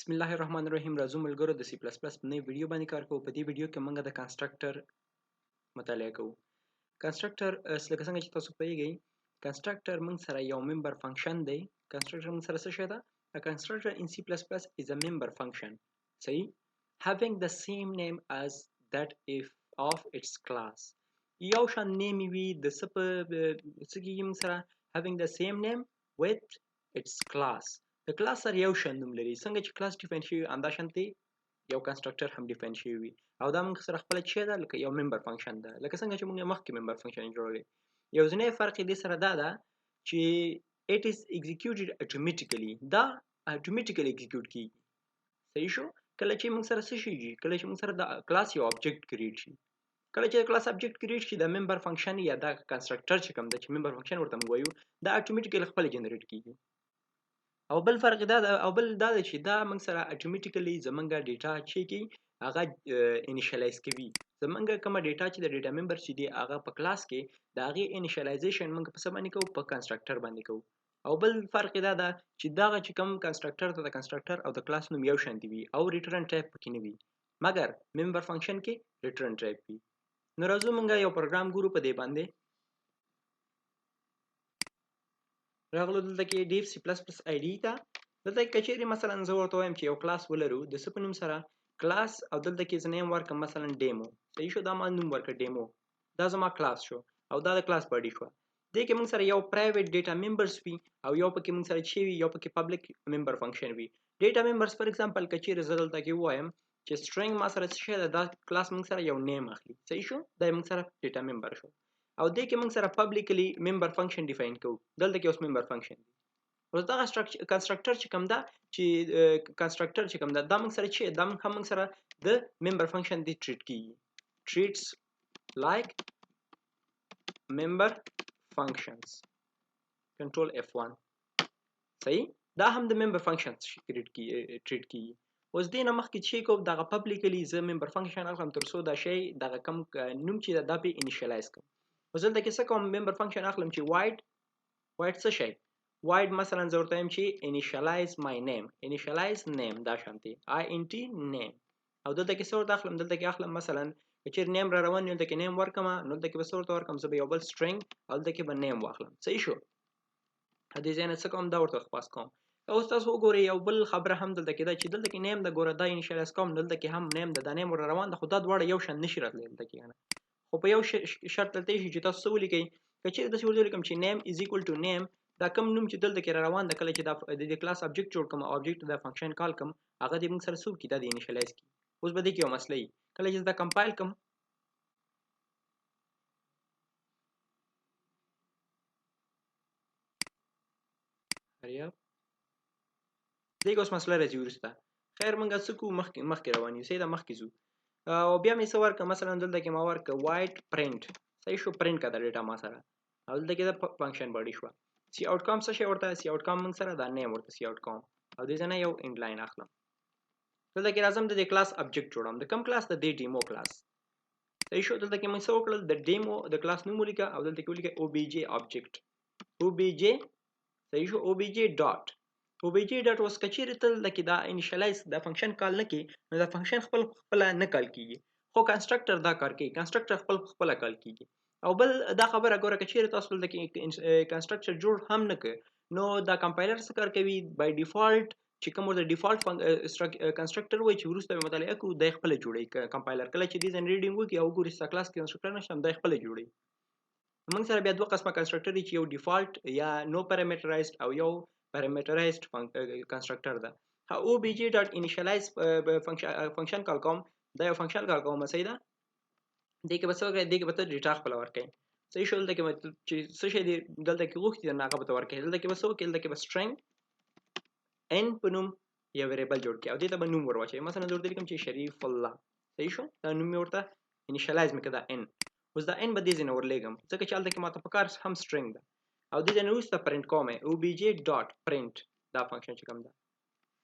بسم الله الرحمن الرحیم راځو ملګرو د سی پلس پلس په نوې ویډیو باندې کار کوو. په دې ویډیو کې موږ د کنسټرکټر مطالعه کوو. کنسټرکټر لکه څنګه چې تاسو پوهیږئ کنسټرکټر موږ سره یو ممبر فنکشن دی. کنسټرکټر موږ سره څه شی ده؟ A constructor in C++ is a member function. صحیح having the same name as that if of its class. یو شان نیم وي د څه په څه کې موږ سره having the same name with its class. د کلاس سره یو شان نوم لري. څنګه چې کلاس ډیفاین شوی همداشانتې یو کنسټرکټر هم ډیفاین شوی وي او دا موږ سره خپله چی ده لکه یو ممبر فنکشن ده. لکه څنګه چې موږ مخکې ممبر فنکشن جوړولی. یوازینی فرق یې دې سره دا ده چې it is executed automatically. دا automatically execute کیږي. صحیح شو؟ کله چې موږ سره څه شي کله چې موږ سره د کلاس یو آبجیکټ کریټ شي. کله چې کلاس آبجیکټ کریټ شي د ممبر فنکشن یا دا کنسټرکټر چې کوم ده چې ممبر فنکشن ورته موږ وایو دا automatically خپله جنریټ کیږي. او بل فرق دا ده چې دا موږ سره اتوماتیکلی زمونږ ډیټا چې کی هغه انیشلایز کوي. زمونږ کومه ډیټا چې د ډیټا ممبر چې دی هغه په کلاس کې د هغې انیشلایزیشن موږ په څه باندې کوو؟ په کنسټرکټر باندې کوو. او بل فرق دا ده چې دغه چې کوم کنسټرکټر ته د کنسټرکټر او د کلاس نوم یو شان دی وي او ریټرن ټایپ پکې نه وي مګر ممبر فنکشن کې ریټرن ټایپ وي. نو راځو موږ یو پروګرام ګورو په دې باندې. راغلو دلته کې ډیف سی پلس پلس آی ډي ته. دلته کې کچېرې مثلا زه ورته وایم چې یو کلاس ولرو د څه په نوم سره کلاس او دلته کې زه نیم ورکړم مثلا ډیمو. صحیح شو؟ دا ما نوم ورکړ ډیمو. دا زما کلاس شو او دا د کلاس باډي شوه. دې کې موږ سره یو پرایویټ ډیټا ممبرز وي او یو پکې موږ سره چې وي یو پکې پبلک ممبر فنکشن وي. ډیټا ممبرز فار ایگزامپل کچېرې زه دلته کې ووایم چې سټرینګ ما سره څه شی ده دا کلاس موږ سره یو نیم اخلي. صحیح شو؟ دا موږ سره ډیټا ممبر شو او دې کې موږ سره پبلکلی ممبر فنکشن ډیفاین کوو. دلته کې اوس ممبر فنکشن دی. اوس دغه کنسټرکټر چې کوم ده دا موږ سره چې دا هم موږ سره د ممبر فنکشن دی ټریټ کیږي. treats like member functions control F1. صحیح؟ دا هم د ممبر فنکشن ټریټ کیږي. اوس دې نه مخکې چې کوم دغه پبلکلی زه ممبر فنکشن اخلم تر څو دا شی دغه کم نوم چې دا پې انیشلایز کړم. اوس دلته کې څه کوم ممبر فنکشن اخلم چې واید څه شی واید مثلا زه ورته وایم چې انیشلایز مای نیم انیشلایز نیم دا شانتې INT نیم. او دلته کې څه ورته اخلم دلته کې اخلم مثلا که چېرې نیم را روان وي دلته کې نیم ورکړم نو دلته کې به څه ورته ورکړم زه به یو بل سټرینګ او دلته کې به نیم واخلم. صحیح شو؟ دې ځای نه څه کوم دا ورته خلاص کوم. اوس تاسو وګورئ یو بل خبره هم دلته کې ده چې دلته کې نیم د ګوره دا انیشلایز کوم دلته کې هم نیم د دا نیم ور روان ده خو دا دواړه یو شان نشي راتلی دلته کې خو په یو شرط دلته شي چې تاسو څه ولیکئ که چېرې داسې ورته ولیکم چې نیم از ایکول ټو نیم دا کم نوم چې دلته کې را روان ده کله چې دا د کلاس آبجیکټ جوړ کړم او آبجیکټ د فنکشن کال کړم هغه دې موږ سره څه وکړي دا د انیشلایز کړي. اوس به دې کې یو مسله وي کله چې دا کمپایل کړم دې کې اوس مسله راځي وروسته. خیر موږ څه کوو مخکې روان یو صحیح ده مخکې ځو او بیا مې څه ورکړه مثلا دلته کې ما ورکړه واید پرنټ. صحیح شو؟ پرنټ کړه ډیټا ما سره او دلته کې د فنکشن باډي شوه. سی آوټ کام څه شی ورته سی آوټ کام موږ سره دا نیم ورته سی آوټ کام او دې ځای نه یو انډ لاین اخلم. دلته کې راځم د دې کلاس آبجیکټ جوړم د کوم کلاس د دې ډیمو کلاس. صحیح شو؟ دلته کې موږ څه وکړل د ډیمو د کلاس نوم ولیکه او دلته کې ولیکه OBJ آبجیکټ OBJ. صحیح شو؟ OBJ ډاټ OBJ ډاټ اوس که چېرې ته دلته کې دا انیشلایز دا فنکشن کال نه کړي نو دا فنکشن خپله نه کال کېږي خو کنسټرکټر دا کار کوي. کنسټرکټر خپله کال کېږي. او بل دا خبره ګوره که چېرې تاسو دلته کې کنسټرکټر جوړ هم نه کړ نو دا کمپایلر څه کار کوي بای ډیفالټ چې کوم ورته ډیفالټ کنسټرکټر وایي چې وروسته به مطالعه کوو دی خپله جوړوي کمپایلر کله چې ډیزاین ریډینګ وکړي او وګوري ستا کلاس کې کنسټرکټر نشته دی خپله جوړوي. موږ سره بیا دوه قسمه کنسټرکټر دي چې یو ډیفالټ یا نو پیرامیټرایزډ او یو پیرامیټرایزډ کنسټرکټر ده. OBJ ډاټ انیشلایز فنکشن کال کوم دا یو فنکشن کال کوم صحیح ده. دې کې به څه وکړئ دې کې به ته ډیټا خپله ورکړئ. صحیح شو؟ دلته کې چې څه شی دی دلته کې غوښتي درنه هغه به ته ورکړئ. دلته کې به څه وکړئ دلته کې به سټرینګ n په نوم یو ویریبل جوړ کړئ او دې ته به نوم ور واچوئ مثلا زه ورته لیکم چې شریف الله. صحیح شو؟ دا نوم مې ورته انیشلایز مې کړه دا n. اوس دا n به دې ځای نه ورلیږم ځکه چې هلته کې ماته پکار هم سټرینګ ده او دې ځای نه وروسته پرنټ کوم OBJ ډاټ پرنټ دا فنکشن چې کوم ده.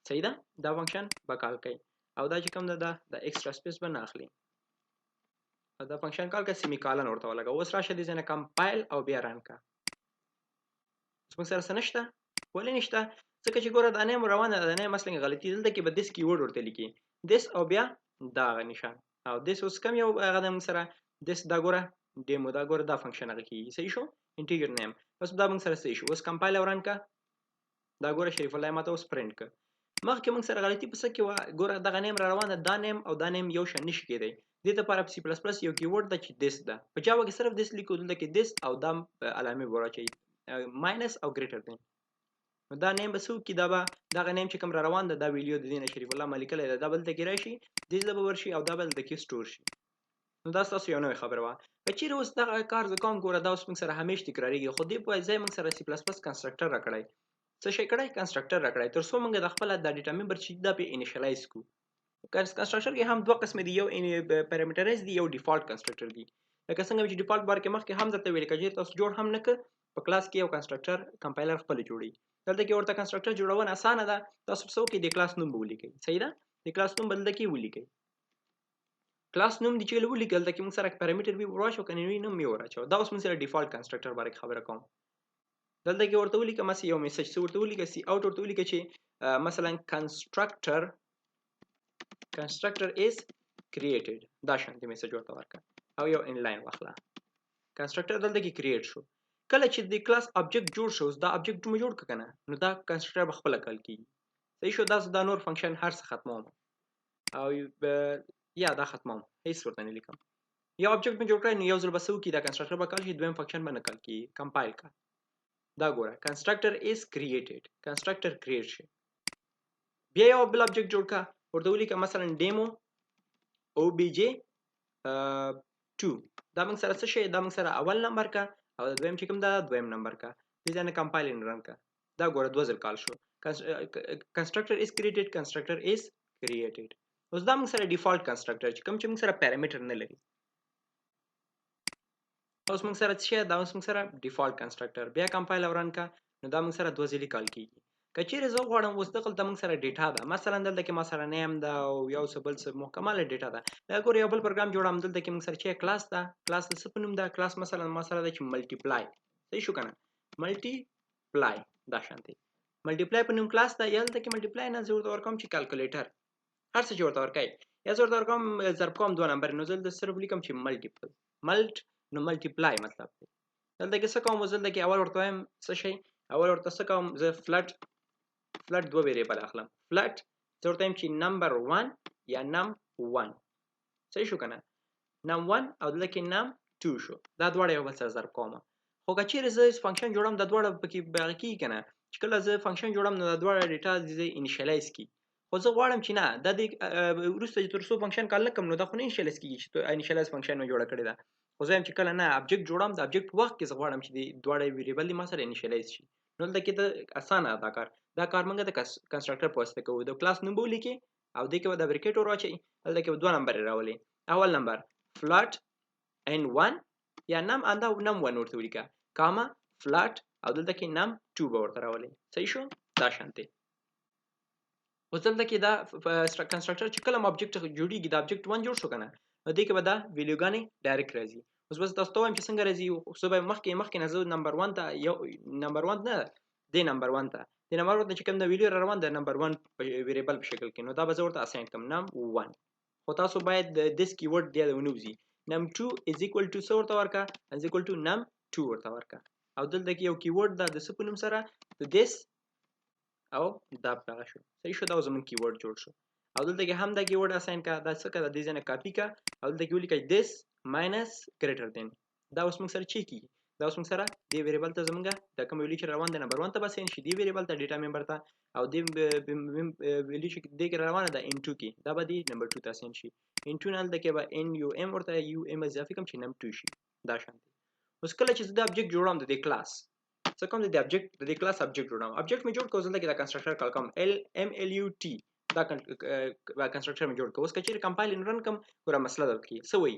صحیح ده؟ دا فنکشن به کال کوي او دا چې کوم ده دا ایکسټرا سپیس به نه اخلي او دا فنکشن کال کوي سیمی کالن ورته ولګوه. اوس راشه دې ځای نه کمپایل او بیا رن کړه. اوس موږ سره څه نشته ولې نشته ځکه چې ګوره دا نیم روانه ده، دا نیم اصلا غلطي دلته کې به دس کیورډ ورته لیکي، دس او بیا دا نشان او دس اوس کم یو هغه د موږ سره دس دا ګوره ډیمو دا ګوره دا فنکشن هغه کیږي. صحیح شو انټیجر نیم بس دا موږ سره صحیح شو. اوس کمپایل او رن کا دا ګوره شریف الله ماته اوس پرنٹ ک مخکې موږ سره غلطي په څه کې وه ګوره دغه نیم را روانه دا نیم او دا نیم یو شان نشي کېدی. دې لپاره په سی پلس پلس یو کیورډ ده چې دس ده، په جاوا کې صرف دس لیکو، دلته کې دس او دا علامې به واچوي ماینس او ګریټر دین. نو دا نیم به څه وکړي دا به دغه نیم چې کوم را روان ده دا ویډیو د دې نه شریف الله ما لیکلی ده دا به دلته کې راشي دې ځای به ورشي او دا به دلته کې سټور شي. نو دا ستاسو یو نوې خبره وه. که چیرې اوس دغه کار زه کوم ګوره دا اوس موږ سره همیش تکراریږي، خو دې په ځای موږ سره سی پلس پلس کنسټرکټر راکړی. څه شی کړی؟ کنسټرکټر راکړی، تر څو موږ د خپله دا ډیټا ممبر چې دا پې انیشلایز کړو. کنسټرکټر کې هم دوه قسمه دي، یو پیرامیټرایز دي یو ډیفالت کنسټرکټر دي. لکه څنګه چې ډیفالت بار کې مخکې هم درته ویل کېږي تاسو جوړ هم نه کړ په کلاس کې یو کنسټرکټر کمپایلر خپل جوړي. دلته کې ورته کنسټرکټر جوړونه اسانه ده، تاسو څه وکړئ د کلاس نوم به ولیکئ. صحیح ده؟ د کلاس نوم به دلته کې ولیکئ. کلاس نوم دی چې ولیکل دلته کې موږ سره پیرامیټر وی ورواچو کنه نوم یې وراچو. دا اوس موږ سره ډیفالت کنسټرکټر باندې خبره کوم. دلته کې ورته ولیکم مس یو میسج څه ورته ولیکئ سی اوټ ورته ولیکئ چې مثلا کنسټرکټر is created دا شانتي میسج ورته ورکړه او یو انلاین واخله. کنسټرکټر دلته کې کریټ شو. کله چې د کلاس ابجیکټ جوړ شو دا ابجیکټ مو جوړ کنه نو دا کنسټرکټر به خپل کال کیږي. صحیح شو. دا نور فنکشن هر څه ختموم او یا دا ختموم هیڅ ورته نه لیکم. یو ابجیکټ مو جوړ کړی نو یو ځل بسو کی دا کنسټرکټر به کال شي دویم فنکشن به نه کال کی. کمپایل کا دا ګوره کنسټرکټر is created کنسټرکټر کریټ شي. بیا یو بل ابجیکټ جوړ کا ورته ولیکه مثلا ډیمو obj 2 دا موږ سره څه شي دا موږ سره اول نمبر کا او دویم چې کوم دا دویم نمبر کا دې ځنه کمپایل رن کا دا ګوره دوه ځل کال شو. کنسټرکټر is created کنسټرکټر is created. اوس دا موږ سره ډیفالت کنسټرکټر چې کوم چې موږ سره پیرامیټر نه لري. اوس موږ سره څه دا اوس موږ سره ډیفالت کنسټرکټر بیا کمپایل رن کا نو دا موږ سره دوه ځلې کال کیږي. کچېرې زه غواړم اوس دغلته موږ سره ډیټا ده مثلا دلته کې ما سره نیم ده او یو څه بل څه محکماله ډیټا ده. دا ګوره یو بل پروګرام جوړم دلته کې موږ سره چې کلاس ده کلاس د څه په نوم ده کلاس مثلا ما سره ده چې ملټیپلای. صحیح شو کنه ملټیپلای دا شانتي ملټیپلای په نوم کلاس ده. یا دلته کې ملټیپلای نه زه ورته ورکوم چې کیلکولیټر هر څه چې ورته ورکوي یا زه ورته ورکوم ضرب کوم دوه نمبر نو زه دلته صرف لیکم چې ملټیپل ملټ نو ملټیپلای مطلب دی. دلته کې څه کوم زه دلته کې اول ورته وایم څه شي اول ورته څه کوم زه فلټ دوه ویریبل اخلم. فلټ زه ورته وایم چې نمبر 1 یا نم 1 صحیح شو کنه نم 1 او دلته کې نم 2 شو. دا دواړه یو بل سره ضرب کوم. خو که چیرې زه فنکشن جوړم د دواړه پکې باغ کی کنه چې کله زه فنکشن جوړم نو د دواړه ډیټا دې انیشلایز کی. خو زه غواړم چې نه د دې وروسته چې تر څو فنکشن کال نه کوم نو دا خو نه انیشلایز کیږي چې انیشلایز فنکشن مې جوړ کړی دا. خو زه هم چې کله نه ابجیکټ جوړم د ابجیکټ وخت کې زه غواړم چې د دواړه ویریبل ما سره انیشلایز شي. نو دلته کې د اسانه دا کار موږ د کنسټرکټر په واسطه کوو. د کلاس نوم ولیکي او دې کې به د بریکټ ورواچي دلته کې دوه نمبر راولي. اول نمبر فلټ n1 یا نم انده نم 1 ورته ولیکه کاما فلټ او دلته کې نم 2 به ورته راولي. صحیح شو دا شانتي. اوس دلته کې دا کنسټرکټر چې کله ابجیکټ جوړیږي دا ابجیکټ 1 جوړ شو کنه نو دې کې به دا ویلیوګانې ډایرکټ راځي. اوس بس تاسو ته وایم چې څنګه راځي. اوس به مخکې نه زه نمبر 1 ته یو نمبر 1 نه دی نمبر 1 ته د نمبر 1 چې کوم د ویډیو را روان د نمبر 1 ویریبل په شکل کې نو دا به زه ورته اساین کوم نم 1. خو تاسو باید د دس کیورډ دی ونوځي num 2 is equal to څه ورته ورکا is equal to num 2 ورته ورکا او دلته کې یو کیورډ دا د څه په نوم سره د this او دا پغه شو. صحیح شو دا زمون کیورډ جوړ شو او دلته کې هم دا کیورډ اساین کا دا څه کا د دې ځنه کاپی کا او دلته کې ولیکئ this minus greater than دا اوس موږ سره چی کی دا اوس موږ سره دی ویریبل ته زمونږه د کوم ویلی چې روان د نمبر 1 ته بس شي دی ویریبل ته ډیټا ممبر ته او دی ویلی چې دی کې روانه ده n2 کې دا به دی نمبر 2 ته سین شي n2 نه د کې به num ورته um اضافه کوم چې num 2 شي دا شانتي. اوس کله چې د ابجیکټ جوړم د کلاس څه کوم د ابجیکټ د کلاس ابجیکټ جوړم ابجیکټ می جوړ کوم ځل کې دا کنسټرکټر کال کوم mlut دا کنسټرکټر می جوړ کوم. اوس کچې کمپایل رن کوم ګوره مسله درکې سوې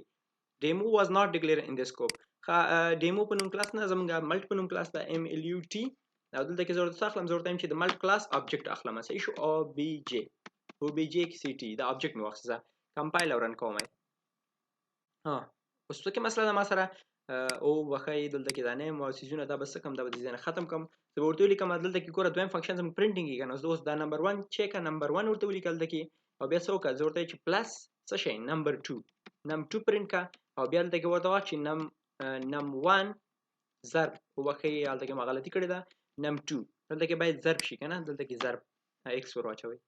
demo was not declared in the scope. demo په نوم کلاس نه زمونږه ملټ په نوم کلاس دا mlut او دلته کې ضرورت اخلم ضرورت هم چې د ملټ کلاس ابجیکټ اخلم صحیح شو obj کې ct دا ابجیکټ مو واخصه کمپایل رن کوم. اوس څه کې مسله ده ما سره او وخی دلته کې دا نه مو سيزونه دا بس کم دا به ځنه ختم کوم زه به ورته ولیکم دلته کې ګوره دویم فنکشن زموږ پرنټینګ کېږي که نه اوس دا نمبر 1 چې که نمبر 1 ورته ولیکل دلته کې او بیا څه وکړه زه ورته چې پلس څه شی نمبر 2 نم 2 پرنټ کا او بیا دلته کې ورته وایه چې نم 1 ضرب وبښئ هلته کې ما غلطي کړې ده نم 2 دلته کې باید ضرب شي که نه دلته کې ضرب ایکس ور واچوئ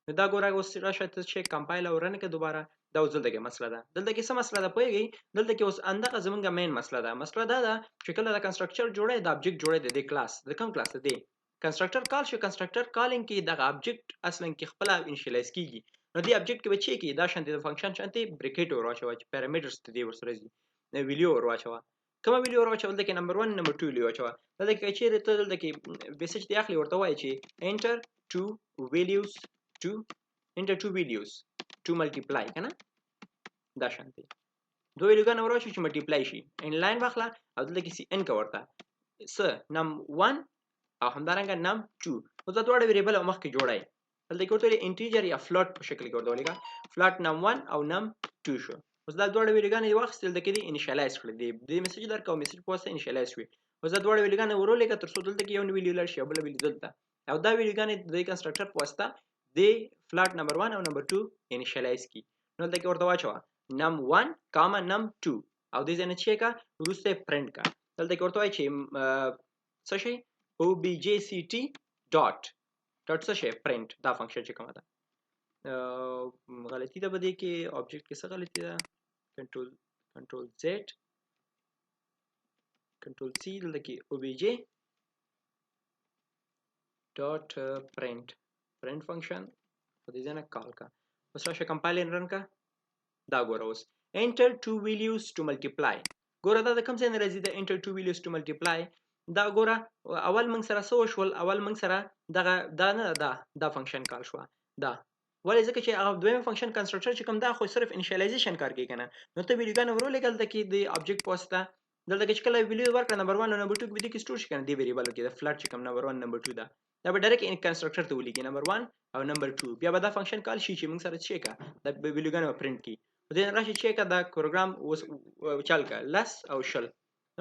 نو دا ګوره اوس راشه ته چې کمپایل او رن کړه دوباره دا اوس دلته کې مسله ده دلته کې څه مسله ده پوهېږئ دلته کې اوس همدغه زمونږ مین مسله ده مسله دا ده چې کله د کنسټرکچر جوړی د ابجیکټ جوړی د دې کلاس د کوم کلاس د دې کنسټرکټر کال شي کنسټرکټر کالینګ کې دغه ابجیکټ اصلا کې خپله انیشیلایز کیږي نو دې ابجیکټ کې به چې کې دا شانتې د فنکشن شانتې بریکټ ور واچوه چې پیرامیټرز د دې ورسره ځي ویلیو ور واچوه کومه ویلیو ور واچوه دلته کې نمبر 1 نمبر 2 ویلیو واچوه دلته کې چیرې ته دلته کې میسج دې اخلي ورته وایي چې انټر ټو ویلیوز ټو انټر ټو ویلیوز ټو ملټیپلای که نه دا شانتې دوه ویلیوګانې ور واچوه چې ملټیپلای شي ان لاین واخله او دلته کې سی ان که ورته څه نم 1 او همدارنګه نم 2 اوس دا دواړه ویریبل او مخکې جوړای دلته کې ورته انټیجر یا فلوټ په شکل کې ورته ولیکه فلوټ نم 1 او نم 2 شو اوس دا دواړه ویریګانې واخیستل دلته کې دي انیشیالایز کړل دې میسج درکاو میسج په واسطه انیشیالایز شوې اوس دا دواړه ویریګانې ورولېږه تر څو دلته کې یو ویلیو لاړ شي او بله ویلیو دلته او دا ویلیوګانې د کنسټرکټر په واسطه د فلوټ نمبر 1 او نمبر 2 انیشیالایز کی نو دلته کې ورته واچوه نم 1 کاما نم 2 او دې ځای نه چې کا وروسته پرنټ کا دلته کې ورته وایي چې څه شي objct dot څه شي پرنټ دا فنکشن چې کومه ده غلطی ده بده کې object کې څه غلطی ده کنټرول z کنټرول c دلته کې obj dot print فنکشن په دې ځای نه کال کا اوس راشه کمپایل رن کا دا ګوره اوس enter two values to multiply ګوره دا د کوم ځای نه راځي د enter two values to multiply دا ګوره اول موږ سره څه وشول اول موږ سره دغه دا نه دا فنکشن کال شو دا ولې ځکه چې هغه دویم فنکشن کنسټرکټر چې کوم دا خو صرف انیشیالایزیشن کار کوي کنه نو ته ویلیوګانې ورولېږل د کې د ابجیکټ په واسطه دلته کې چې کله ویلیو ورکړه نمبر 1 او نمبر 2 کې به دې کې سټور شي کنه دې ویریبل کې د فلټ چې کوم نمبر 1 نمبر 2 دا به ډایرکټ ان کنسټرکټر ته ولیکي نمبر 1 او نمبر 2 بیا به دا فنکشن کال شي چې موږ سره چې کا د ویلیوګانې پرنټ کی دې راشي چې کا دا پروګرام اوس چل کا لس او شل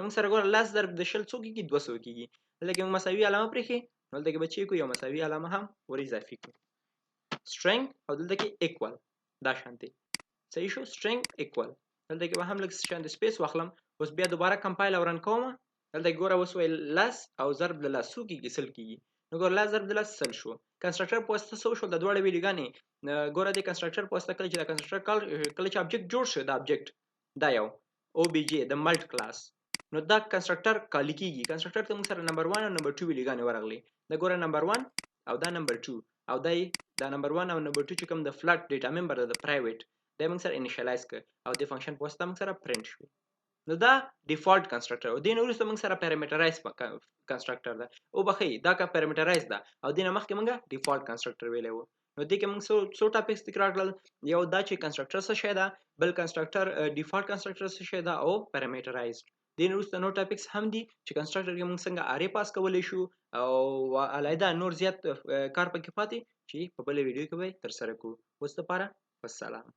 موږ سره ګور لس ضرب د شل څو کېږي 200 کېږي لکه موږ مساوي علامه پرېښي نو دلته کې به چې کو یو مساوي علامه هم ور اضافي کړو string او دلته کې equal دا شانتي صحیح شو string equal دلته کې به هم لږ شانتي سپیس واخلم اوس بیا دوباره کمپایل او رن کوم دلته ګوره اوس وای لس او ضرب د لسو کېږي سل کېږي نو ګوره لس ضرب د لس سل شو کنسټرکټر په واسطه څه شو د دواړه ویلیوګانې ګوره د کنسټرکټر په واسطه کله چې د کنسټرکټر کله چې ابجیکټ جوړ شو د ابجیکټ دا یو obj د ملټ کلاس نو دا کنسټرکټر کال کېږي کنسټرکټر ته موږ سره نمبر 1 او نمبر 2 ویلیوګانې ورغلي دا ګوره نمبر 1 او دا نمبر 2 او دا نمبر 1 او نمبر 2 چې کوم د فلټ ډیټا ممبر د پرایویټ دا موږ سره انیشیالایز کړ او د فنکشن په واسطه موږ سره پرنټ شو نو دا ډیفالت کنسټرکټر او دین وروسته موږ سره پیرامیټرایز کنسټرکټر ده او بخې دا کا پیرامیټرایز ده او دینه مخکې موږ ډیفالت کنسټرکټر ویلې وو نو دې کې موږ څو ټاپکس تکرار کړل یو دا چې کنسټرکټر څه شی ده بل کنسټرکټر ډیفالت کنسټرکټر څه شی ده او پیرامیټرایز دین وروسته نو ټاپکس هم دي چې کنسټرکټر کې موږ څنګه اری پاس کولای شو او علیده نور زیات کار پکې پاتې چې په بل ویډیو کې به تر سره کوو اوس لپاره والسلام